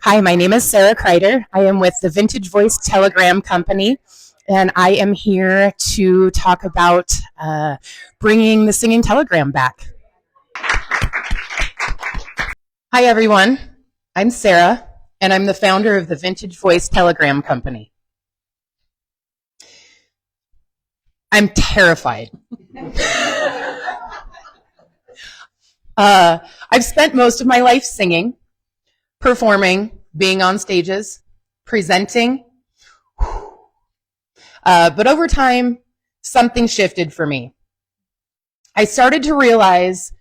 Hi, my name is Sara Kreiter. I am with the Vintage Voice Telegram Company, and I am here to talk about bringing the singing telegram back. Hi, everyone. I'm Sara, and I'm the founder of the Vintage Voice Telegram Company. I'm terrified. I've spent most of my life singing, performing, being on stages, presenting. But over time, something shifted for me. I started to realize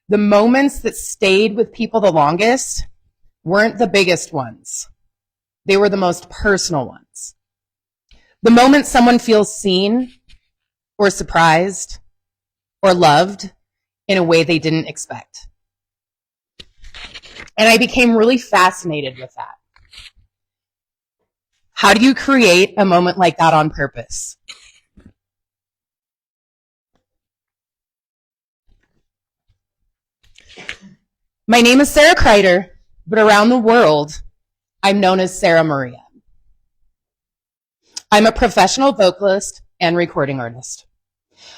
the moments that stayed with people the longest weren't the biggest ones. They were the most personal ones. The moment someone feels seen or surprised or loved in a way they didn't expect. And I became really fascinated with that. How do you create a moment like that on purpose? My name is Sara Kreiter, but around the world, I'm known as Sara Maria. I'm a professional vocalist and recording artist.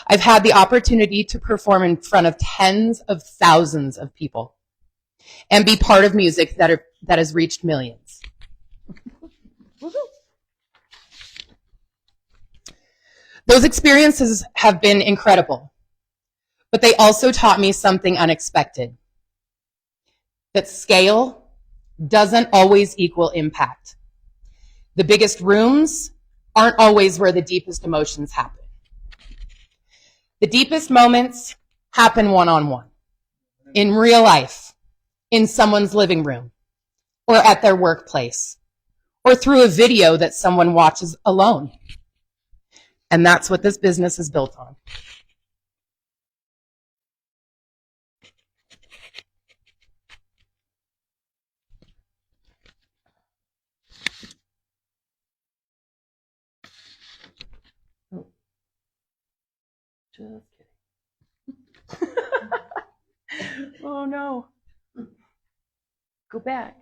I've had the opportunity to perform in front of tens of thousands of people and be part of music that has reached millions. Those experiences have been incredible, but they also taught me something unexpected. That scale doesn't always equal impact. The biggest rooms aren't always where the deepest emotions happen. The deepest moments happen one-on-one, in real life, in someone's living room, or at their workplace, or through a video that someone watches alone. And that's what this business is built on. Just kidding. Oh no. Go back.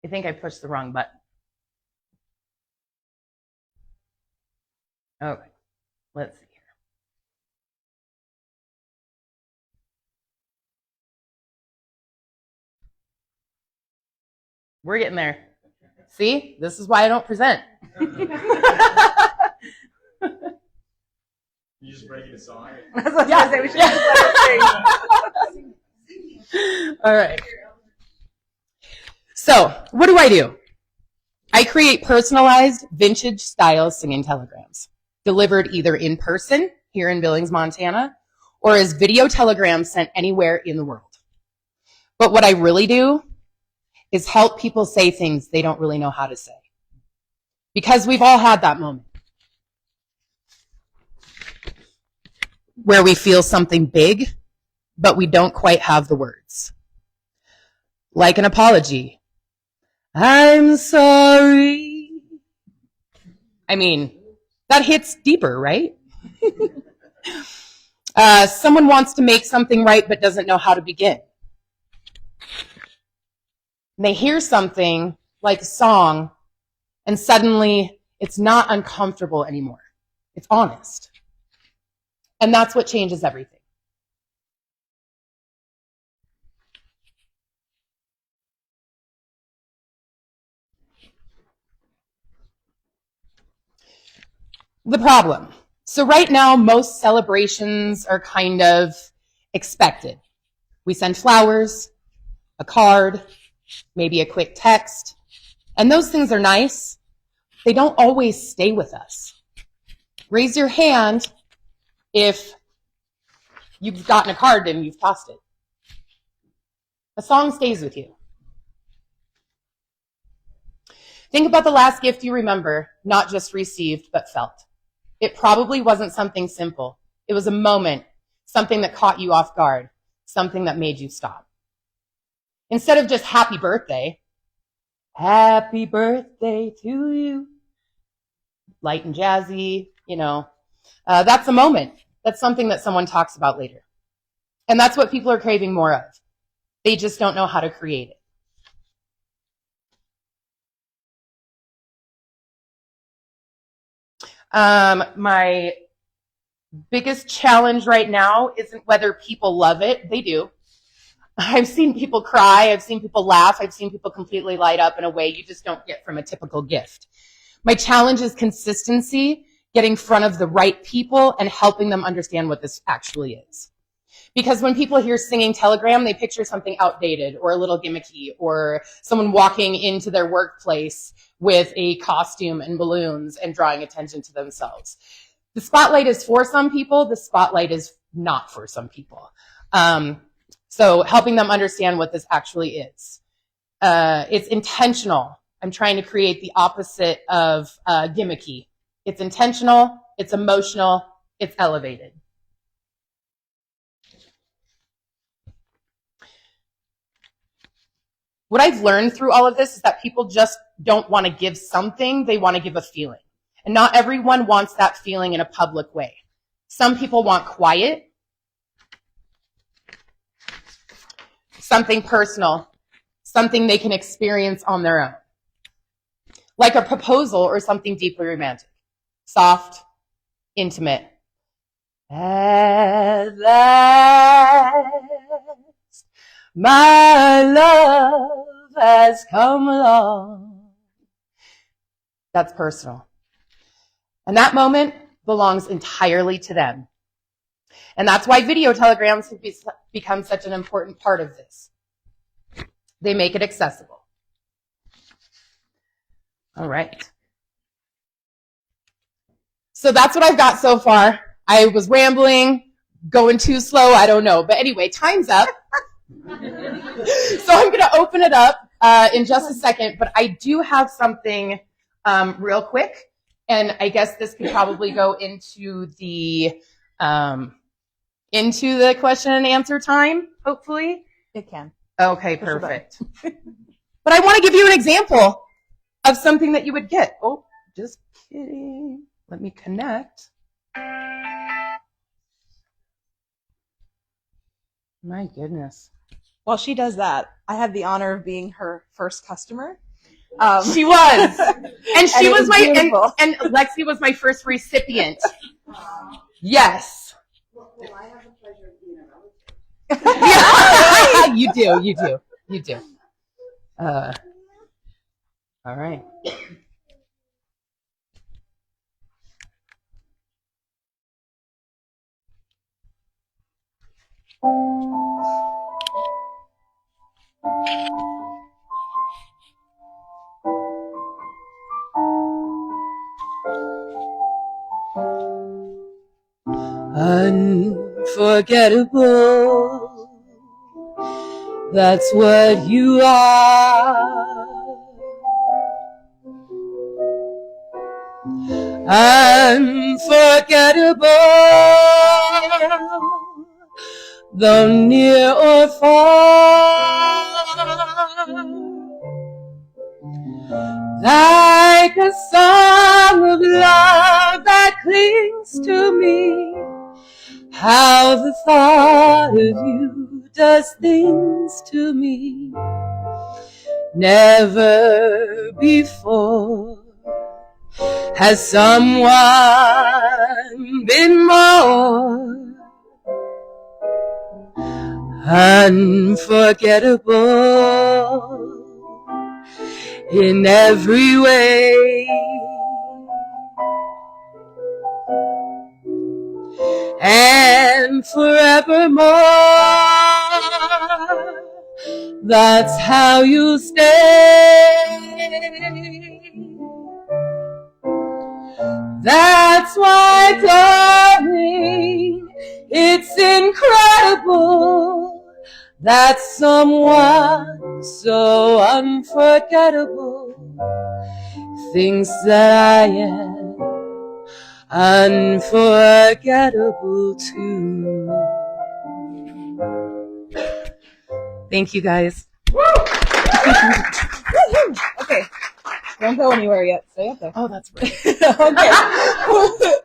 I think I pushed the wrong button. Okay, let's see here. We're getting there. See, this is why I don't present. You just breaking a song? Yeah. We should All right. So, what do? I create personalized, vintage-style singing telegrams, delivered either in person here in Billings, Montana, or as video telegrams sent anywhere in the world. But what I really do is help people say things they don't really know how to say. Because we've all had that moment where we feel something big, but we don't quite have the words. Like an apology. I'm sorry. I mean, that hits deeper, right? Someone wants to make something right but doesn't know how to begin. And they hear something like a song, and suddenly it's not uncomfortable anymore. It's honest. And that's what changes everything. The problem. So right now, most celebrations are kind of expected. We send flowers, a card, maybe a quick text, and those things are nice. They don't always stay with us. Raise your hand if you've gotten a card and you've tossed it. A song stays with you. Think about the last gift you remember, not just received, but felt. It probably wasn't something simple. It was a moment, something that caught you off guard, something that made you stop. Instead of just happy birthday to you, light and jazzy, that's a moment. That's something that someone talks about later. And that's what people are craving more of. They just don't know how to create it. My biggest challenge right now isn't whether people love it. They do. I've seen people cry. I've seen people laugh. I've seen people completely light up in a way you just don't get from a typical gift. My challenge is consistency, getting in front of the right people and helping them understand what this actually is. Because when people hear singing telegram, they picture something outdated or a little gimmicky or someone walking into their workplace with a costume and balloons and drawing attention to themselves. The spotlight is for some people. The spotlight is not for some people. So helping them understand what this actually is. It's intentional. I'm trying to create the opposite of gimmicky. It's intentional, it's emotional, it's elevated. What I've learned through all of this is that people just don't want to give something, they want to give a feeling. And not everyone wants that feeling in a public way. Some people want quiet, something personal, something they can experience on their own. Like a proposal or something deeply romantic. Soft, intimate. At last, my love has come along. That's personal. And that moment belongs entirely to them. And that's why video telegrams have become such an important part of this. They make it accessible. All right. So that's what I've got so far. I was rambling, going too slow, I don't know. But anyway, time's up. So I'm going to open it up in just a second, but I do have something real quick. And I guess this could probably go into the question and answer time, hopefully. It can. Okay, perfect. But I want to give you an example of something that you would get. Oh, just kidding. Let me connect. My goodness. While she does that, I had the honor of being her first customer. She was. And she was my, and Lexi was my first recipient. Yes. Well, I have the pleasure of being a relative. You do. All right. Unforgettable, that's what you are. Unforgettable, though near or far. Like a song of love that clings to me, how the thought of you does things to me. Never before has someone been more unforgettable in every way. And forevermore, that's how you'll stay. That's why, darling, it's incredible that someone so unforgettable thinks that I am unforgettable too. Thank you, guys. Okay. Don't go anywhere yet. Stay up there. Oh, that's right. Okay.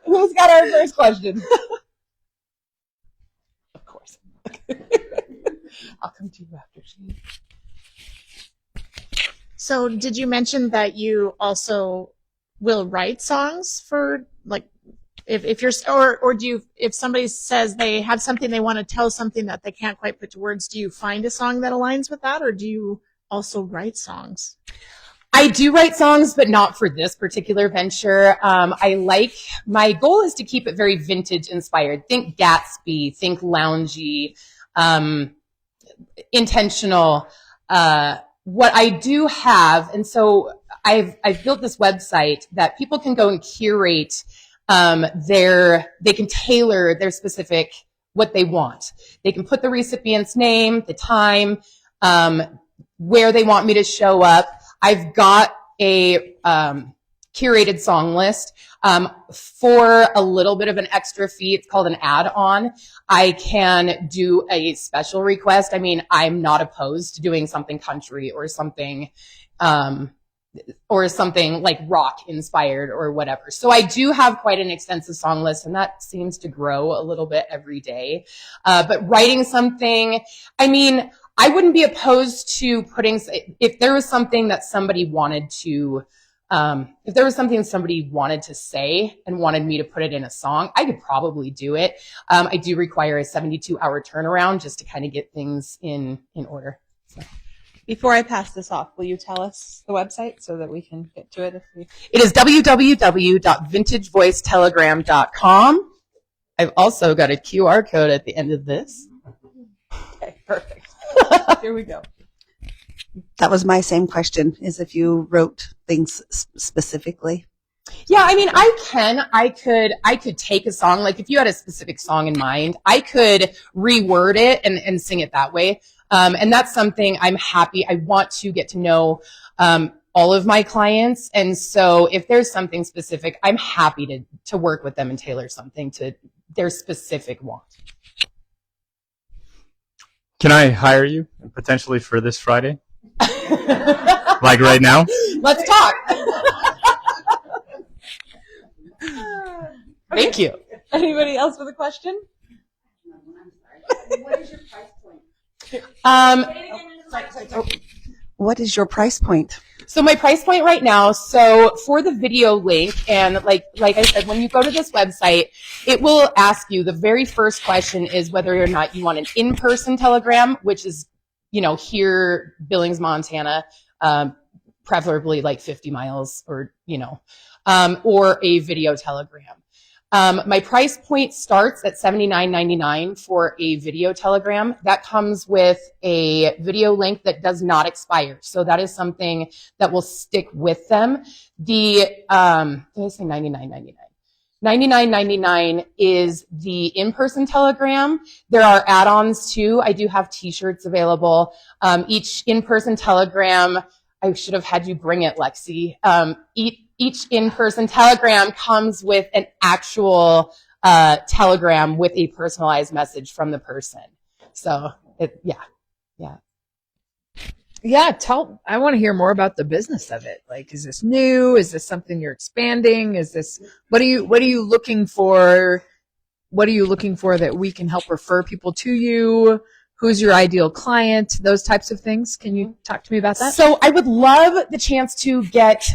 Who's got our first question? Of course. I'll come to you after she. So did you mention that you also will write songs for, like, if you're, or do you, if somebody says they have something they want to tell, something that they can't quite put to words, do you find a song that aligns with that, or do you also write songs? I do write songs, but not for this particular venture. My goal is to keep it very vintage inspired. Think Gatsby, think loungy, intentional. What I do have, and so I've built this website that people can go and curate they can tailor their specific, what they want. They can put the recipient's name, the time, where they want me to show up. I've got a curated song list. For a little bit of an extra fee, it's called an add-on. I can do a special request. I mean, I'm not opposed to doing something country or something like rock inspired or whatever. So I do have quite an extensive song list, and that seems to grow a little bit every day. But writing something, I mean, I wouldn't be opposed to putting, if there was something that somebody wanted to, if there was something somebody wanted to say and wanted me to put it in a song, I could probably do it. I do require a 72-hour turnaround just to kind of get things in order. So. Before I pass this off, will you tell us the website so that we can get to it? It is www.vintagevoicetelegram.com. I've also got a QR code at the end of this. Okay, perfect. Here we go. That was my same question, is if you wrote things specifically. Yeah, I mean, I could take a song, like if you had a specific song in mind, I could reword it and sing it that way. And that's something I'm happy. I want to get to know all of my clients. And so if there's something specific, I'm happy to work with them and tailor something to their specific want. Can I hire you potentially for this Friday? Like right now? Let's talk. Thank you. Anybody else with a question? What is your price point? What is your price point? So my price point right now, so for the video link, and like I said, when you go to this website, it will ask you, the very first question is whether or not you want an in-person telegram, which is, here, Billings, Montana, preferably like 50 miles or a video telegram. My price point starts at $79.99 for a video telegram. That comes with a video link that does not expire. So that is something that will stick with them. Did I say $99.99? $99.99 is the in-person telegram. There are add-ons too. I do have t-shirts available. Each in-person telegram, I should have had you bring it, Lexi. Each in-person telegram comes with an actual telegram with a personalized message from the person. So, yeah. Yeah, I want to hear more about the business of it. Like, is this new? Is this something you're expanding? What are you looking for? What are you looking for that we can help refer people to you? Who's your ideal client? Those types of things. Can you talk to me about that? So I would love the chance to get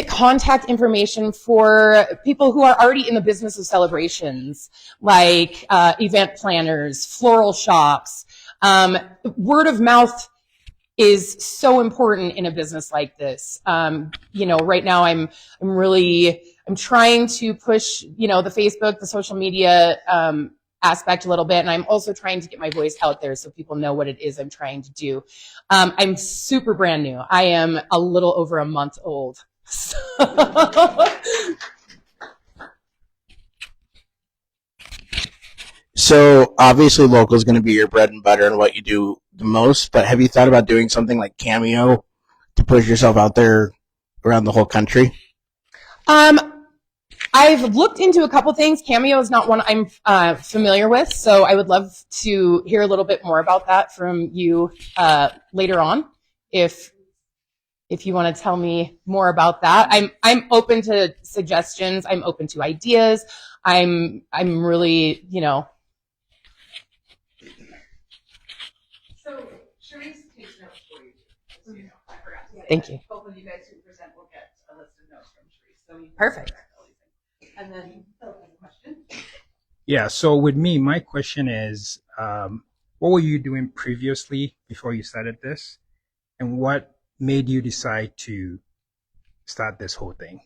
contact information for people who are already in the business of celebrations, like event planners, floral shops. Word of mouth is so important in a business like this. Right now I'm trying to push, the Facebook, the social media aspect a little bit, and I'm also trying to get my voice out there so people know what it is I'm trying to do. I'm super brand new. I am a little over a month old. So obviously local is going to be your bread and butter and what you do the most, but have you thought about doing something like Cameo to push yourself out there around the whole country? I've looked into a couple things. Cameo is not one I'm familiar with, so I would love to hear a little bit more about that from you later on, if you want to tell me more about that. I'm open to suggestions. I'm open to ideas. I'm really, presentation notes for you, just so you know. I forgot. Thank you. Both of you guys who present will get a list of notes from Sharice. So you can Perfect. correct all these things. And then Phil has a question. Yeah, so with me, my question is, what were you doing previously before you started this? And what made you decide to start this whole thing?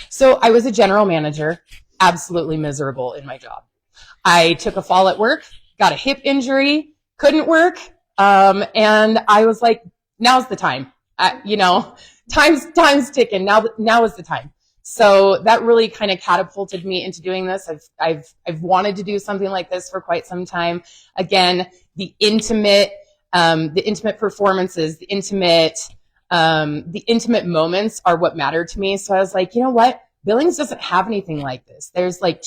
So I was a general manager, absolutely miserable in my job. I took a fall at work, got a hip injury, couldn't work, and I was like, now's the time. Time's ticking. Now is the time. So that really kind of catapulted me into doing this. I've wanted to do something like this for quite some time. Again, the intimate performances, the intimate moments are what matter to me. So I was like, you know what? Billings doesn't have anything like this. There's like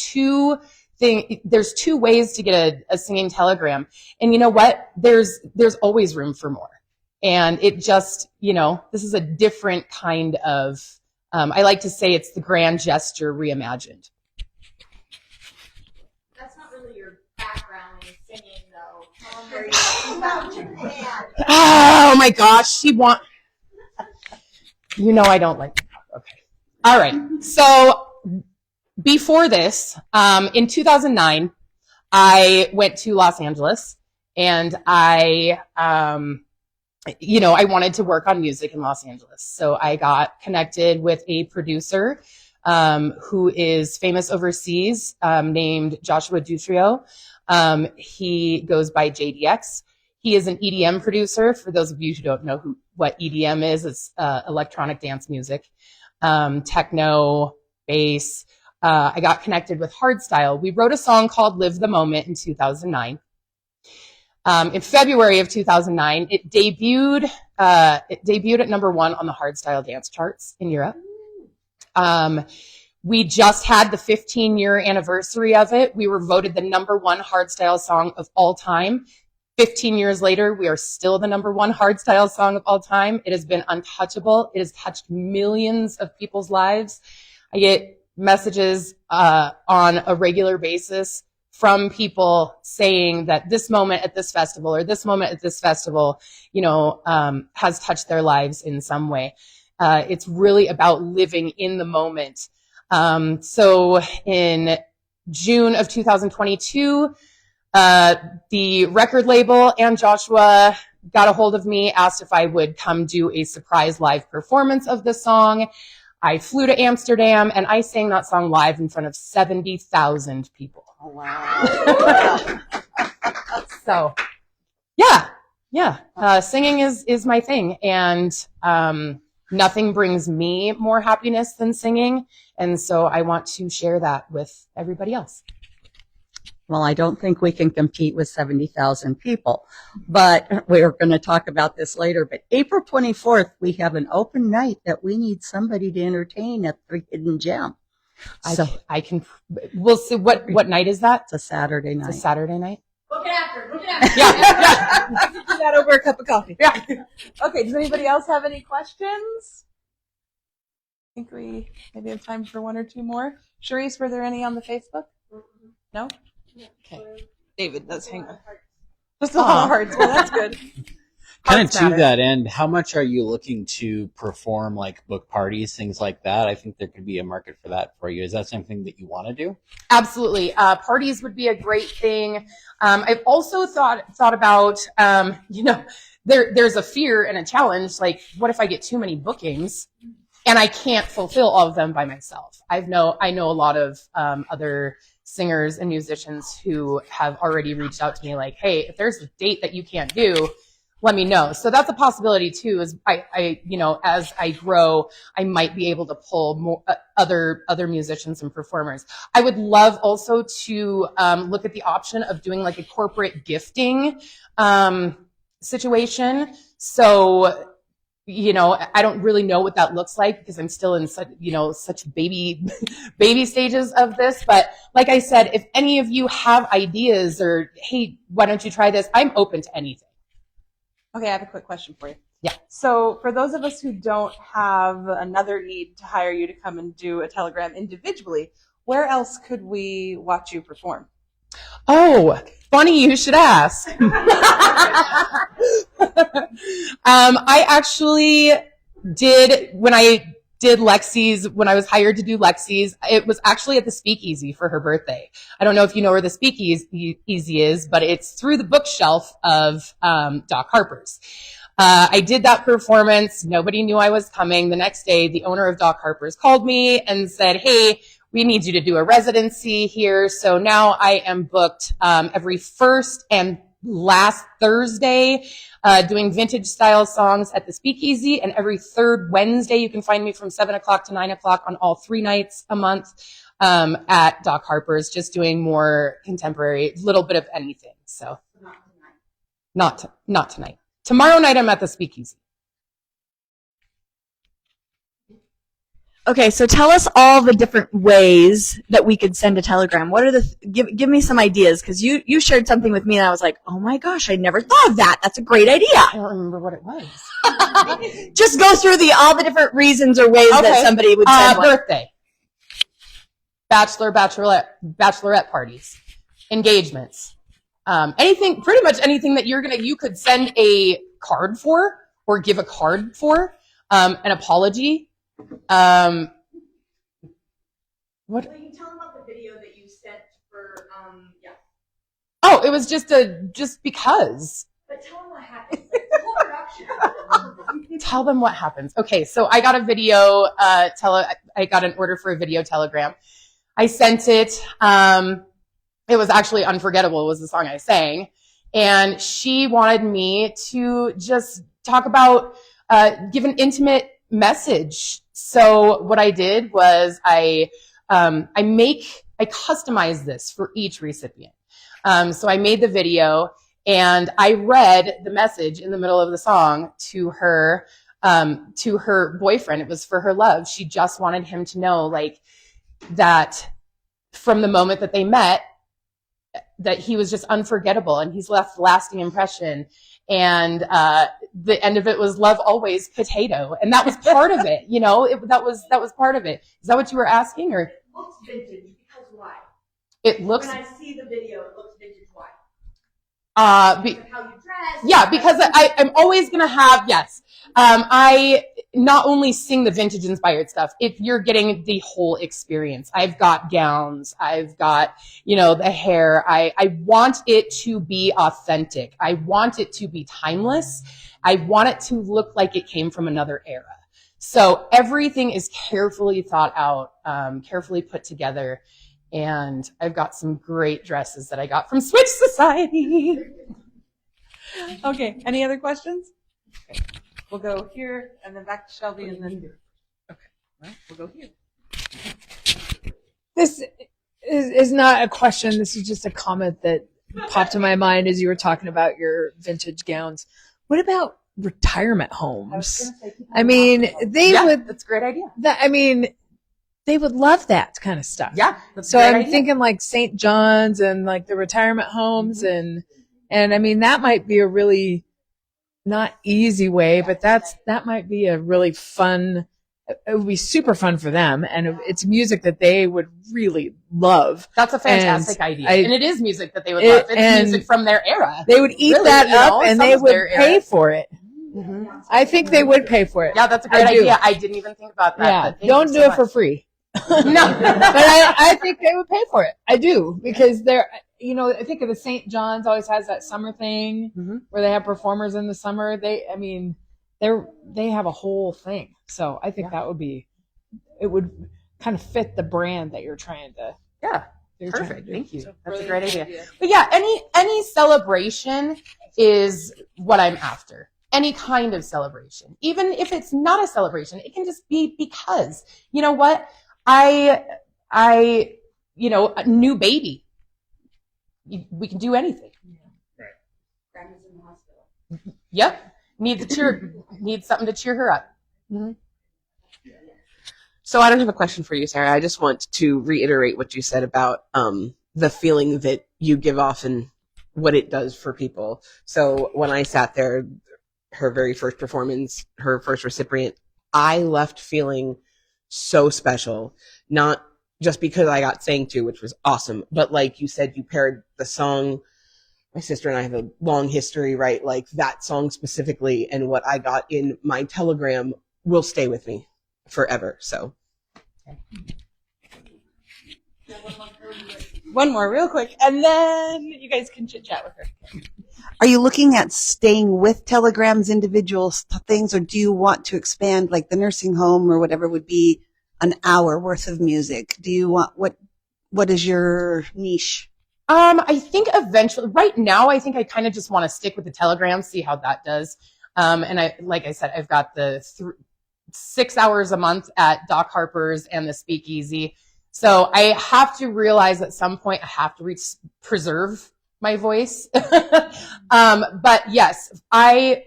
there's two ways to get a singing telegram. And you know what? There's always room for more. And it just, this is a different kind of, I like to say it's the grand gesture reimagined. That's not really your background in singing, though. About Japan. Oh my gosh, I don't like to talk. Okay. All right. So before this, in 2009, I went to Los Angeles and I wanted to work on music in Los Angeles. So I got connected with a producer who is famous overseas, named Joshua Dutrio. He goes by JDX. He is an EDM producer. For those of you who don't know what EDM is, it's electronic dance music, techno, bass. I got connected with Hardstyle. We wrote a song called Live the Moment in 2009. In February of 2009, it debuted at #1 on the Hardstyle dance charts in Europe. We just had the 15-year anniversary of it. We were voted the #1 Hardstyle song of all time. 15 years later, we are still the #1 Hardstyle song of all time. It has been untouchable. It has touched millions of people's lives. I get messages on a regular basis from people saying that this moment at this festival or this moment at this festival, has touched their lives in some way. It's really about living in the moment. So in June of 2022, the record label and Joshua got a hold of me, asked if I would come do a surprise live performance of the song. I flew to Amsterdam and I sang that song live in front of 70,000 people. Oh, wow. So, yeah. Singing is my thing, and nothing brings me more happiness than singing, and so I want to share that with everybody else. Well, I don't think we can compete with 70,000 people, but we're going to talk about this later. But April 24th, we have an open night that we need somebody to entertain at the Hidden Gem. So we'll see. What night is that? it's a Saturday night. It's a Saturday night. Book it after. Yeah. Do that over a cup of coffee. Yeah. Okay, does anybody else have any questions? I think we maybe have time for one or two more. Sharice, were there any on the Facebook? No? Okay. David does hang on. Just a lot of hearts. Well, that's good. Kind Hearts of to matter. that end, how much are you looking to perform, like book parties, things like that? I think there could be a market for that for you. Is that something that you want to do? Absolutely. Parties would be a great thing. I've also thought about, there's a fear and a challenge. Like, what if I get too many bookings and I can't fulfill all of them by myself? I know a lot of other singers and musicians who have already reached out to me like, hey, if there's a date that you can't do, let me know. So that's a possibility too, is as I grow, I might be able to pull more other musicians and performers. I would love also to look at the option of doing like a corporate gifting situation. So, I don't really know what that looks like because I'm still in such baby stages of this. But like I said, if any of you have ideas or, hey, why don't you try this? I'm open to anything. Okay, I have a quick question for you. Yeah. So for those of us who don't have another need to hire you to come and do a telegram individually, where else could we watch you perform? Oh, Funny you should ask. I actually did, when I did Lexi's, when I was hired to do Lexi's, it was actually at the Speakeasy for her birthday. I don't know if you know where the Speakeasy is, but it's through the bookshelf of Doc Harper's. I did that performance. Nobody knew I was coming. The next day, the owner of Doc Harper's called me and said, hey, we need you to do a residency here. So now I am booked every first and last Thursday doing vintage style songs at the Speakeasy, and every third Wednesday you can find me from 7 o'clock to 9 o'clock on all 3 nights a month at Doc Harper's, just doing more contemporary, little bit of anything. So not tonight. Tomorrow night I'm at the Speakeasy. Okay, so tell us all the different ways that we could send a telegram. What are the give me some ideas, because you shared something with me and I was like, oh my gosh, I never thought of that. That's a great idea. I don't remember what it was. Just go through all the different reasons or ways that somebody would send one. Birthday, bachelorette parties, engagements, anything, pretty much anything that you could send a card for or give a card for, an apology. What? Can you tell them about the video that you sent for, Oh, it was just because. But tell them what happened. Like, the whole production. Tell them what happens. Okay, so I got a video, I got an order for a video telegram. I sent it. It was actually Unforgettable was the song I sang. And she wanted me to just talk about, give an intimate message. So what I did was I customized this for each recipient. So I made the video and I read the message in the middle of the song to her boyfriend. It was for her love. She just wanted him to know, like, that from the moment that they met, that he was just unforgettable and he's left lasting impression. And the end of it was love always, potato. And that was part of it, you know, that was part of it. Is that what you were asking? Or It looks vintage, because why? It looks, when I see the video, it looks vintage, why? how you dress. Yeah, because I'm always going to have, yes. I not only sing the vintage inspired stuff, if you're getting the whole experience. I've got gowns, I've got, the hair. I want it to be authentic. I want it to be timeless. I want it to look like it came from another era. So everything is carefully thought out, carefully put together. And I've got some great dresses that I got from Switch Society. Okay, any other questions? Okay. We'll go here and then back to Shelby and then okay. Well, we'll go here. This is not a question. This is just a comment that popped in my mind as you were talking about your vintage gowns. What about retirement homes? I mean, that's a great idea. They would love that kind of stuff. Yeah. That's so a great I'm idea. thinking like St. John's and like the retirement homes and I mean, that might be a really not easy way, but that might be a really fun, it would be super fun for them. And it's music that they would really love. That's a fantastic idea. And it is music that they would love. It's music from their era. They would eat Really, that up and they would pay era. for it. Mm-hmm. I think they would pay for it. Yeah, that's a great idea. I didn't even think about that. Yeah, but thank don't you do so it for much. free. No. But I think they would pay for it. I do, because they're, I think of the St. John's always has that summer thing where they have performers in the summer. They have a whole thing. So I think it would kind of fit the brand that you're trying to. Yeah. you're trying Perfect. to do. Thank you. So, That's a great idea. But yeah, any celebration is what I'm after. Any kind of celebration. Even if it's not a celebration, it can just be because, you know what? A new baby. We can do anything. Right. Grandma's in the hospital. Yep. Needs something to cheer her up. Mm-hmm. So I don't have a question for you, Sarah. I just want to reiterate what you said about the feeling that you give off and what it does for people. So when I sat there, her very first performance, her first recipient, I left feeling so special. Not just because I got sang to, which was awesome, but like you said, you paired the song my sister and I have a long history, right? Like that song specifically and what I got in my telegram will stay with me forever. So. One more real quick, and then you guys can chit chat with her. Are you looking at staying with Telegram's individual things, or do you want to expand, like the nursing home or whatever would be an hour worth of music? Do you want, what is your niche? I think eventually, right now, I think I kind of just want to stick with the Telegram, see how that does. And like I said, I've got the 6 hours a month at Doc Harper's and the Speakeasy. So I have to realize at some point I have to preserve my voice. But yes, I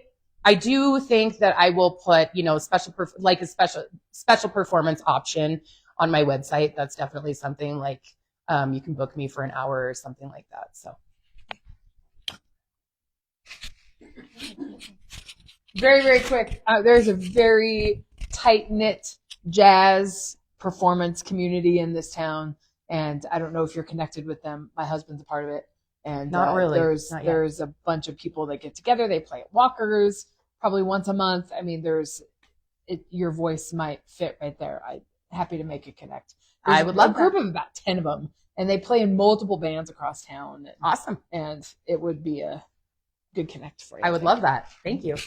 do think that I will put, a special performance option on my website. That's definitely something like, you can book me for an hour or something like that. So. Very, very quick. There's a very tight-knit jazz performance community in this town, and I don't know if you're connected with them. My husband's a part of it, and Not really. There's a bunch of people that get together. They play at Walkers probably once a month. I mean, your voice might fit right there. I'm happy to make it connect. There's I would love a group of about 10 of them, and they play in multiple bands across town. Awesome. And it would be a good connect for you. I would love that. Thank you.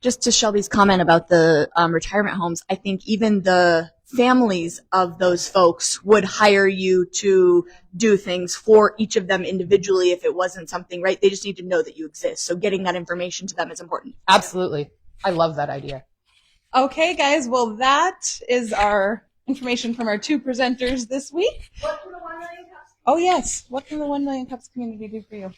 Just to Shelby's comment about the retirement homes, I think even the families of those folks would hire you to do things for each of them individually if it wasn't something, right? They just need to know that you exist. So getting that information to them is important. Absolutely. I love that idea. Okay, guys. Well, that is our information from our two presenters this week. What can the 1 Million Cups? Oh, yes. What can the 1 Million Cups community do for you?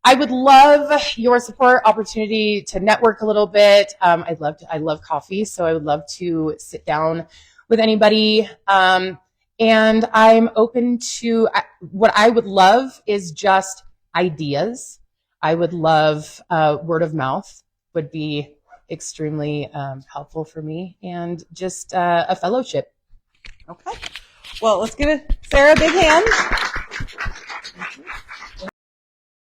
I would love your support, opportunity to network a little bit. I love coffee, so I would love to sit down with anybody. And I'm open to, what I would love is just ideas. I would love word of mouth would be extremely helpful for me, and just a fellowship. Okay. Well, let's give Sarah a big hand.